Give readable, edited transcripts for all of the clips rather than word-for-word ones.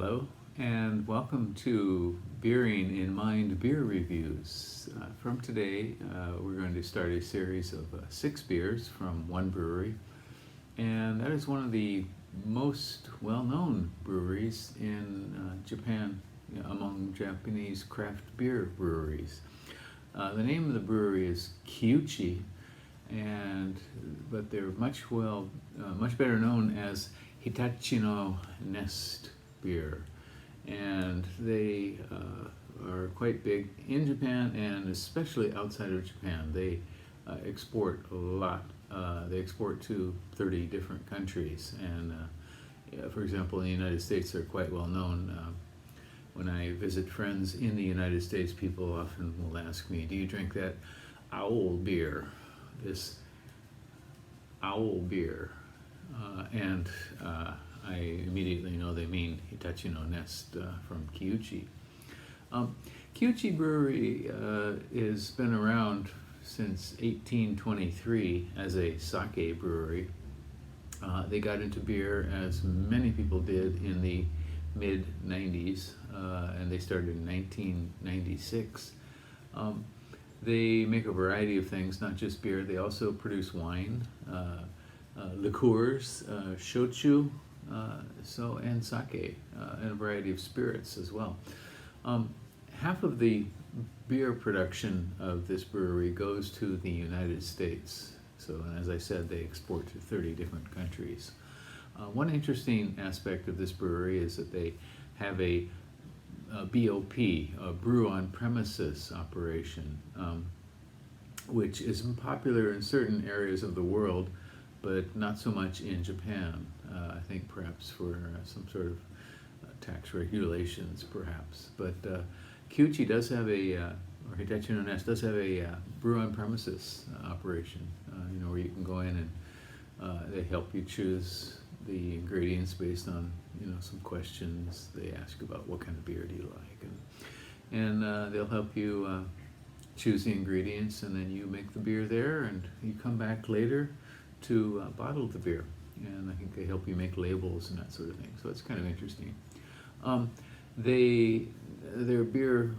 Hello, and welcome to Beering in Mind Beer Reviews. From today, we're going to start a series of 6 beers from one brewery, and that is one of the most well-known breweries in Japan, among Japanese craft beer breweries. The name of the brewery is Kyuchi, but they're much better known as Hitachino Nest Beer, and they are quite big in Japan and especially outside of Japan. They export a lot. They export to 30 different countries, and for example, in the United States, they're quite well known. When I visit friends in the United States, people often will ask me, "Do you drink that owl beer?" This owl beer, and I immediately know they mean Hitachino Nest from Kyuchi. Kyuchi Brewery has been around since 1823 as a sake brewery. They got into beer, as many people did, in the mid-90s, and they started in 1996. They make a variety of things, not just beer. They also produce wine, liqueurs, shochu, and sake, and a variety of spirits as well. Half of the beer production of this brewery goes to the United States. So, as I said, they export to 30 different countries. One interesting aspect of this brewery is that they have a BOP, a brew on premises operation, which is popular in certain areas of the world, but not so much in Japan. I think perhaps for some sort of tax regulations, perhaps. But Kyuchi does have or Hitachino Nest does have a brew on premises operation, where you can go in and they help you choose the ingredients based on, some questions they ask about. What kind of beer do you like? And they'll help you choose the ingredients, and then you make the beer there, and you come back later to bottle the beer. And I think they help you make labels and that sort of thing. So it's kind of interesting. Their beer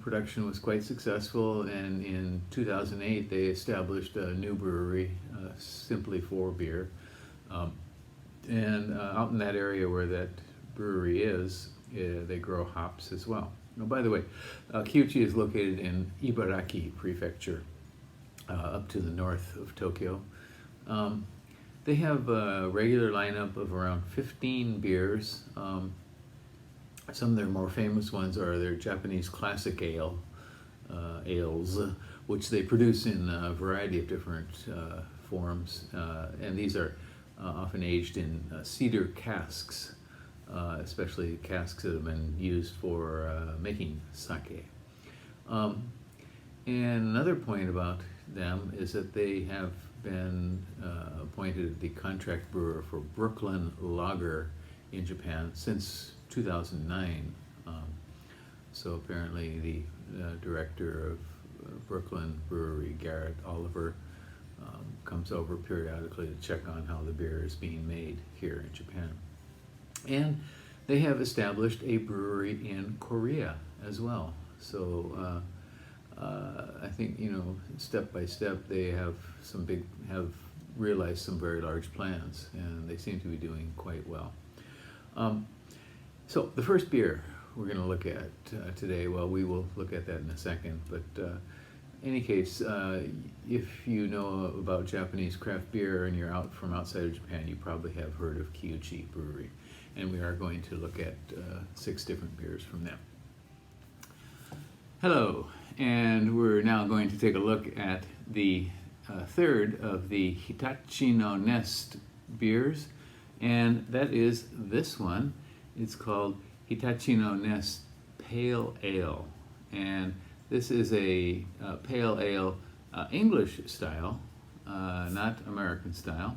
production was quite successful, and in 2008 they established a new brewery simply for beer. And out in that area where that brewery is, they grow hops as well. Now, by the way, Kyuchi is located in Ibaraki Prefecture, up to the north of Tokyo. They have a regular lineup of around 15 beers. Some of their more famous ones are their Japanese classic ales, which they produce in a variety of different forms, and these are often aged in cedar casks, especially casks that have been used for making sake. And another point about them is that they have been appointed the contract brewer for Brooklyn Lager in Japan since 2009. So apparently the director of Brooklyn Brewery, Garrett Oliver, comes over periodically to check on how the beer is being made here in Japan. And they have established a brewery in Korea as well. So I think, step by step they have realized some very large plans, and they seem to be doing quite well. So the first beer we're going to look at today, well, we will look at that in a second, but in any case, if you know about Japanese craft beer and you're out from outside of Japan, you probably have heard of Kyuchi Brewery, and we are going to look at 6 different beers from them. Hello, and we're now going to take a look at the third of the Hitachino Nest beers, and that is this one. It's called Hitachino Nest Pale Ale, and this is a pale ale, English style, not American style,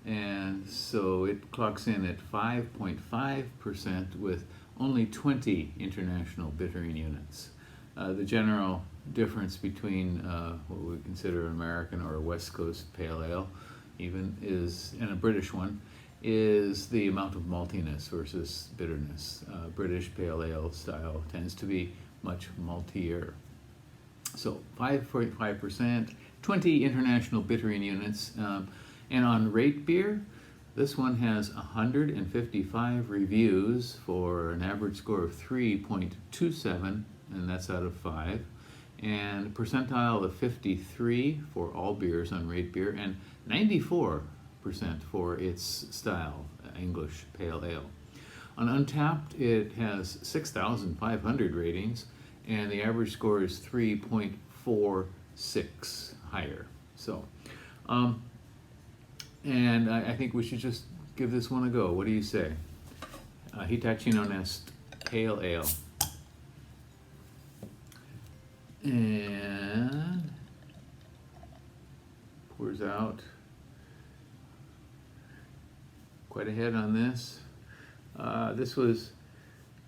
and so it clocks in at 5.5% with only 20 international bittering units. The general difference between what we consider an American or a West Coast pale ale, even, and a British one, is the amount of maltiness versus bitterness. British pale ale style tends to be much maltier. So 5.5%, 20 international bittering units. And on RateBeer, this one has 155 reviews for an average score of 3.27, and that's out of 5. And percentile of 53 for all beers on RateBeer, and 94% for its style, English Pale Ale. On Untapped, it has 6,500 ratings, and the average score is 3.46 higher. So, and I think we should just give this one a go. What do you say? Hitachino Nest Pale Ale. And pours out. Quite ahead on this. This was,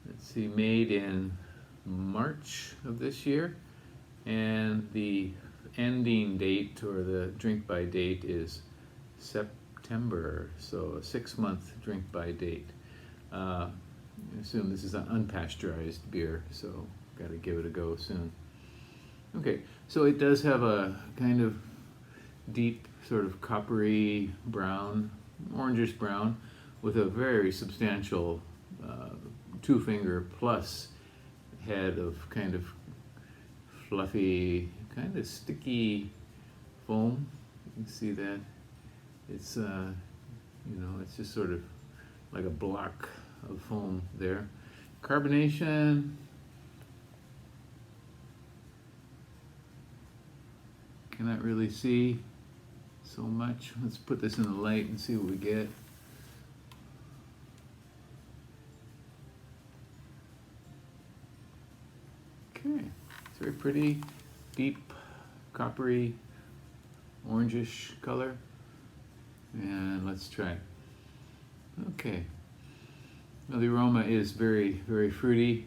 let's see, made in March of this year, and the ending date, or the drink by date, is September, so a 6-month drink by date. I assume this is an unpasteurized beer, so got to give it a go soon. Okay, so it does have a kind of deep, sort of coppery brown, orangish brown, with a very substantial 2-finger plus head of kind of fluffy, kind of sticky foam. You can see that. It's, it's just sort of like a block of foam there. Carbonation. Cannot really see so much. Let's put this in the light and see what we get. Okay, it's very pretty, deep, coppery, orangish color. And let's try. Okay. Well, the aroma is very, very fruity.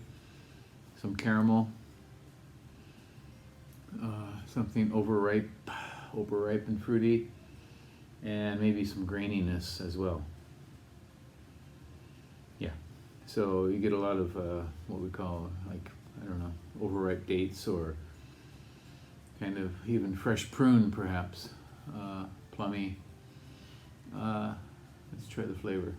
Some caramel. Something overripe and fruity. And maybe some graininess as well. Yeah. So you get a lot of what we call, like, I don't know, overripe dates, or kind of even fresh prune, perhaps. Plummy. Let's try the flavor.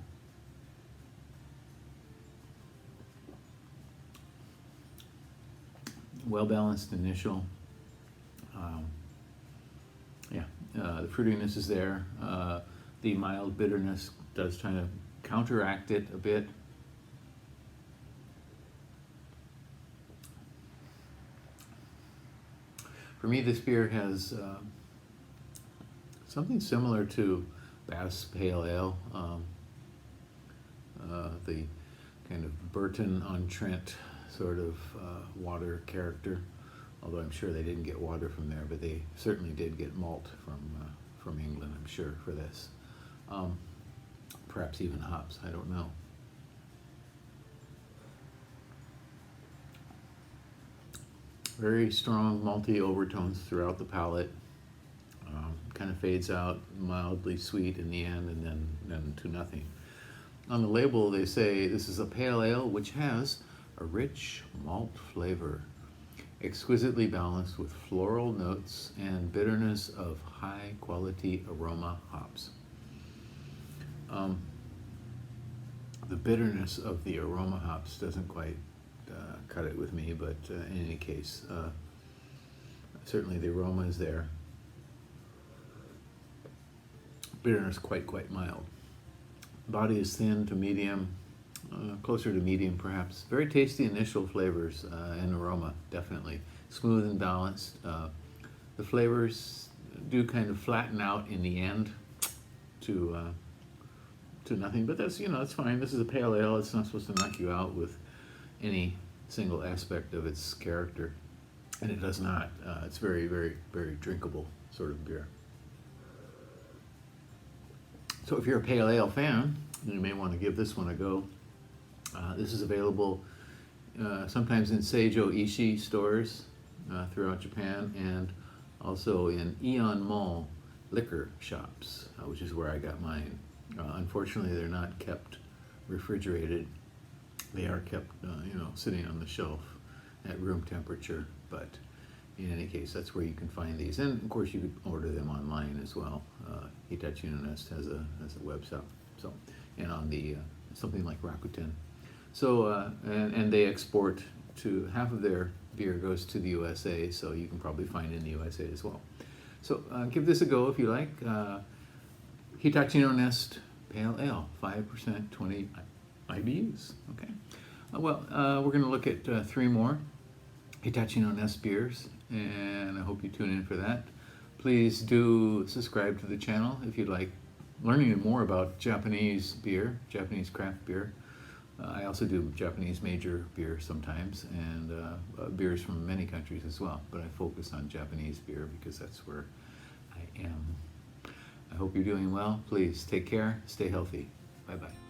Well-balanced initial. The fruitiness is there. The mild bitterness does kind of counteract it a bit. For me, this beer has something similar to Bass Pale Ale, the kind of Burton-on-Trent sort of water character. Although I'm sure they didn't get water from there, but they certainly did get malt from England, I'm sure, for this. Perhaps even hops, I don't know. Very strong malty overtones throughout the palate. Kind of fades out, mildly sweet in the end, and then to nothing. On the label, they say this is a pale ale which has a rich malt flavor, exquisitely balanced with floral notes and bitterness of high-quality aroma hops. The bitterness of the aroma hops doesn't quite cut it with me, but in any case, certainly the aroma is there. Bitterness quite mild. Body is thin to medium, closer to medium perhaps. Very tasty initial flavors and aroma, definitely. Smooth and balanced. The flavors do kind of flatten out in the end to nothing, but that's, that's fine. This is a pale ale. It's not supposed to knock you out with any single aspect of its character, and it does not. It's very, very, very drinkable sort of beer. So if you're a pale ale fan, you may want to give this one a go. This is available sometimes in Seijo Ishi stores throughout Japan, and also in Aeon Mall liquor shops, which is where I got mine. Unfortunately, they're not kept refrigerated. They are kept, sitting on the shelf at room temperature. But in any case, that's where you can find these. And of course, you could order them online as well. Hitachino Nest has a website. So, and on the something like Rakuten. So, and they export to half of their beer goes to the USA. So you can probably find it in the USA as well. So give this a go if you like. Hitachino Nest Pale Ale, 5%, 20 IBUs. Okay. We're going to look at 3 more Hitachino Nest beers, and I hope you tune in for that. Please do subscribe to the channel if you'd like learning more about Japanese beer, Japanese craft beer. I also do Japanese major beer sometimes, and beers from many countries as well, but I focus on Japanese beer because that's where I am. I hope you're doing well. Please take care, stay healthy. Bye-bye.